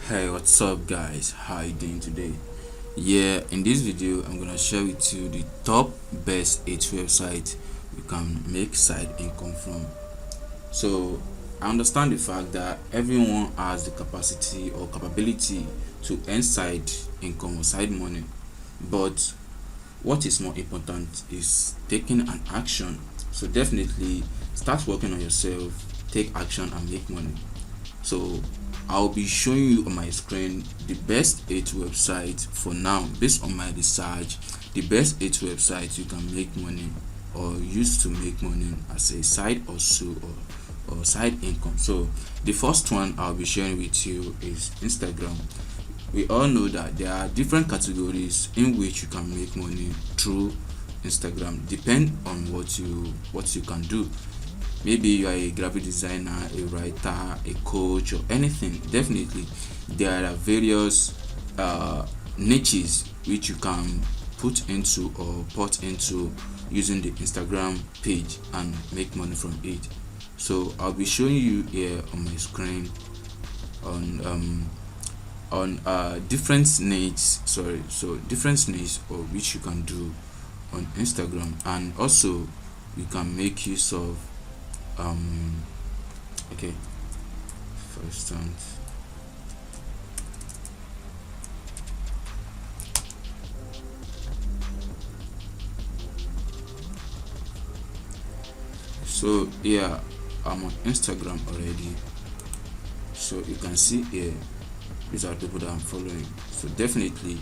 Hey, what's up, guys? How you doing today? Yeah, in this video, I'm gonna share with you the top best 8 websites you can make side income from. So, I understand the fact that everyone has the capacity or capability to earn side income or side money, but what is more important is taking an action. So, definitely start working on yourself, take action, and make money. So I'll be showing you on my screen the best 8 websites for now based on my research, the best 8 websites you can make money or use to make money as a side hustle or side income. So the first one I'll be sharing with you is Instagram. We all know that there are different categories in which you can make money through Instagram, depend on what you can do. Maybe you are a graphic designer, a writer, a coach, or anything. Definitely there are various niches which you can put into or put into using the Instagram page and make money from it. So I'll be showing you here on my screen on different niches, different niches or which you can do on Instagram, and also you can make use of okay, for instance, so yeah, I'm on Instagram already. So you can see here, these are people that I'm following. So definitely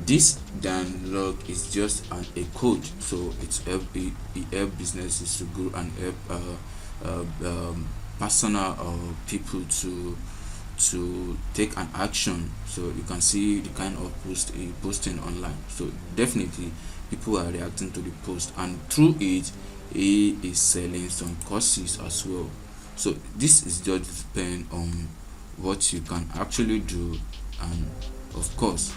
this Dan Log is just a coach, so it help businesses to grow and help personal or people to take an action. So you can see the kind of post he posting online. So definitely people are reacting to the post, and through it he is selling some courses as well. So this is just depend on what you can actually do, and of course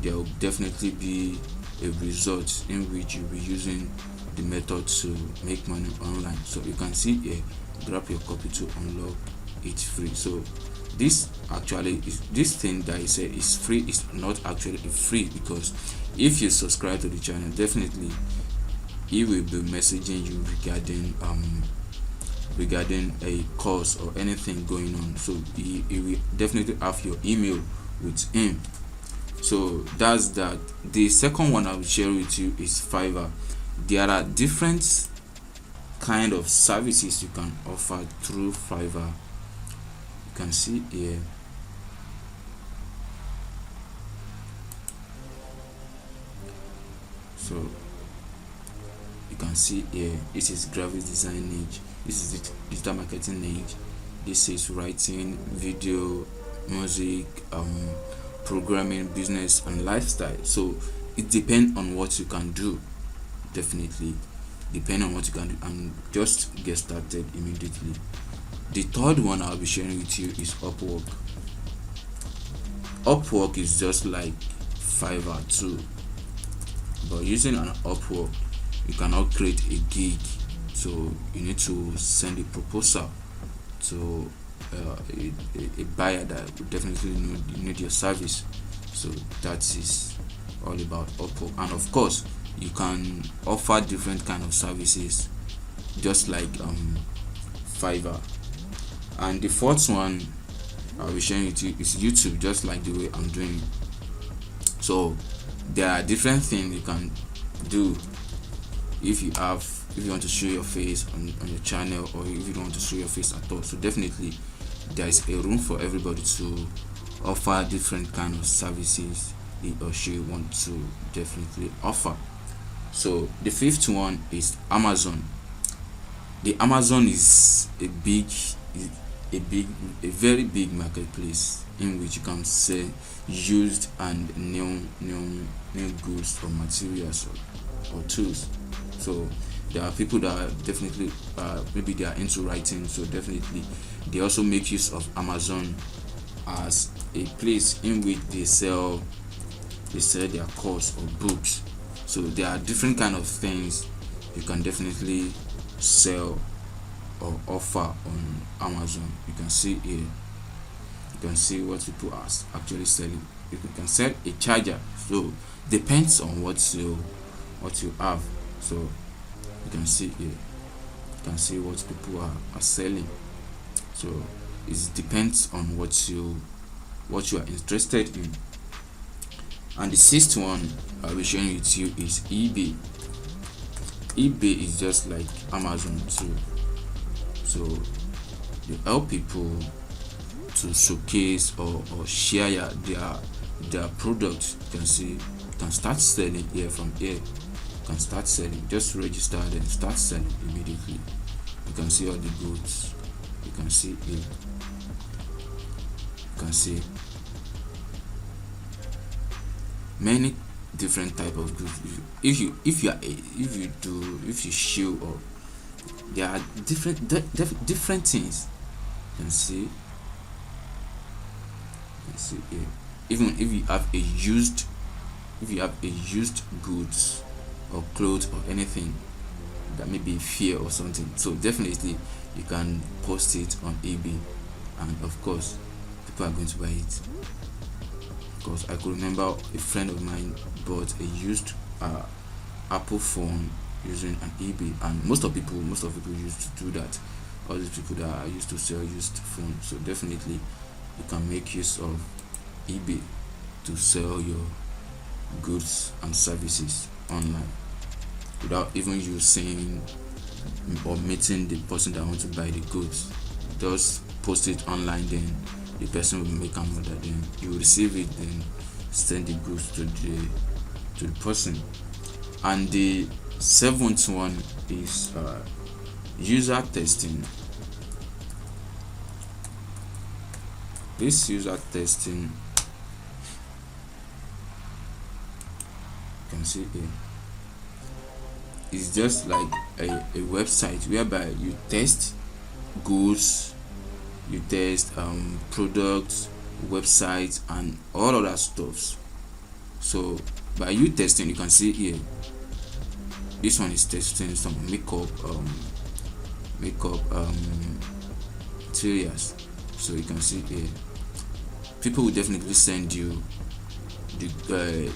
there will definitely be a result in which you'll be using the method to make money online. So you can see here, grab your copy to unlock it free. So this actually is, this thing that I said is free, is not actually free, because if you subscribe to the channel, definitely he will be messaging you regarding a course or anything going on. So he will definitely have your email with him. So that's that. The second one I will share with you is Fiverr. There are different kind of services you can offer through Fiverr. You can see here. So you can see here, this is graphic design niche, this is the digital marketing niche, this is writing, video, music, programming, business, and lifestyle. So it depends on what you can do. Definitely depend on what you can do, and just get started immediately. The third one I'll be sharing with you is Upwork. Upwork is just like Fiverr too, but using an Upwork you cannot create a gig. So you need to send a proposal to a buyer that would definitely need your service. So that is all about Upwork. And of course you can offer different kind of services just like Fiverr. And the fourth one I'll be sharing with you is YouTube, just like the way I'm doing. So there are different things you can do if you want to show your face on your channel, or if you don't want to show your face at all. So definitely there is a room for everybody to offer different kind of services he or she want to definitely offer. So the fifth one is Amazon. The Amazon is a very big marketplace in which you can sell used and new goods or materials or tools. So there are people that are definitely maybe they are into writing, so definitely they also make use of Amazon as a place in which they sell their course or books. So there are different kind of things you can definitely sell or offer on Amazon. You can see here You can see what people are actually selling. You can sell a charger, so depends on what you have. So you can see here, you can see what people are selling. So it depends on what you are interested in. And the sixth one I'll be sharing with you is eBay. eBay is just like Amazon too. So they help people to showcase or share their products. You can see, you can start selling here. From here you can start selling. Just register and start selling immediately. You can see all the goods. You can see here, you can see many different type of goods. If you show, or there are different things. You can see here, even if you have a used goods or clothes or anything that may be fear or something, so definitely you can post it on eBay, and of course people are going to buy it. Because I could remember a friend of mine bought a used Apple phone using an eBay, and most of people used to do that. All these people that are used to sell used phones. So definitely you can make use of eBay to sell your goods and services online without even you seeing or meeting the person that wants to buy the goods. Just post it online, then the person will make an order, then you will receive it, then send the goods to the person. And the seventh one is user testing. This user testing, you can see here, is just like a website whereby you test goods, you test products, websites, and all other stuffs. So by you testing, you can see here, this one is testing some makeup materials. So you can see here, people will definitely send you the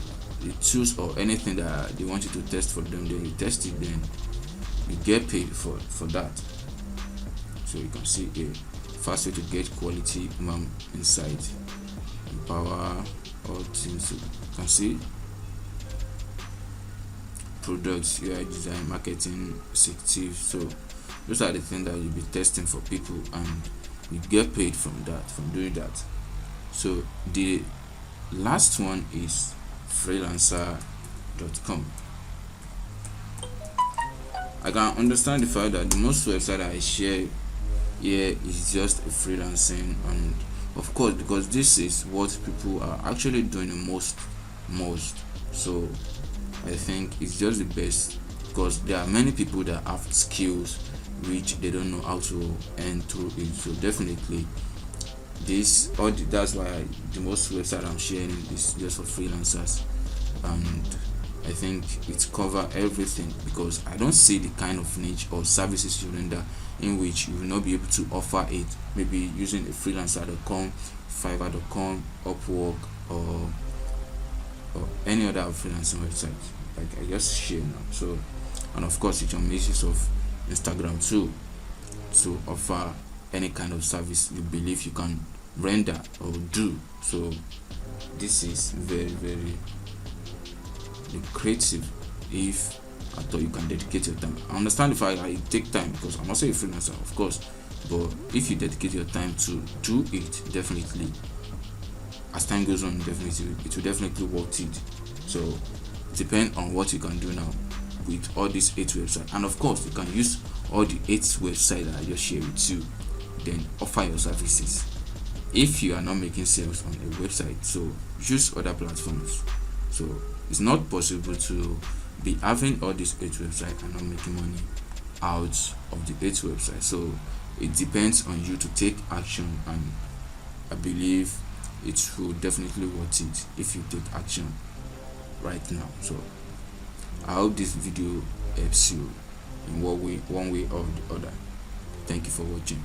tools or anything that they want you to test for them. Then you test it, then you get paid for that. So you can see here, fast way to get quality human insight, empower all things. So you can see products, UI design, marketing, executive. So those are the things that you'll be testing for people, and you get paid from doing that. So the last one is freelancer.com. I can understand the fact that the most website I share here is just a freelancing, and of course because this is what people are actually doing the most. So I think it's just the best, because there are many people that have skills which they don't know how to earn through it. So definitely that's why the most website I'm sharing is just for freelancers, and I think it covers everything, because I don't see the kind of niche or services you render in which you will not be able to offer it, maybe using a freelancer.com, Fiverr.com, Upwork, or any other freelancing website like I just shared now. So, and of course you can make use of Instagram too to offer any kind of service you believe you can render or do. So this is very, very lucrative if at all you can dedicate your time. I understand the fact that it take time, because I'm also a freelancer, of course, but if you dedicate your time to do it, definitely as time goes on, definitely it will definitely worth it. So depend on what you can do now with all these 8 websites, and of course you can use all the 8 websites that I just shared with you, then offer your services. If you are not making sales on a website, so use other platforms. So it's not possible to be having all these 8 websites and not making money out of the 8 websites. So it depends on you to take action, and I believe it will definitely worth it if you take action right now. So I hope this video helps you in one way or the other. Thank you for watching.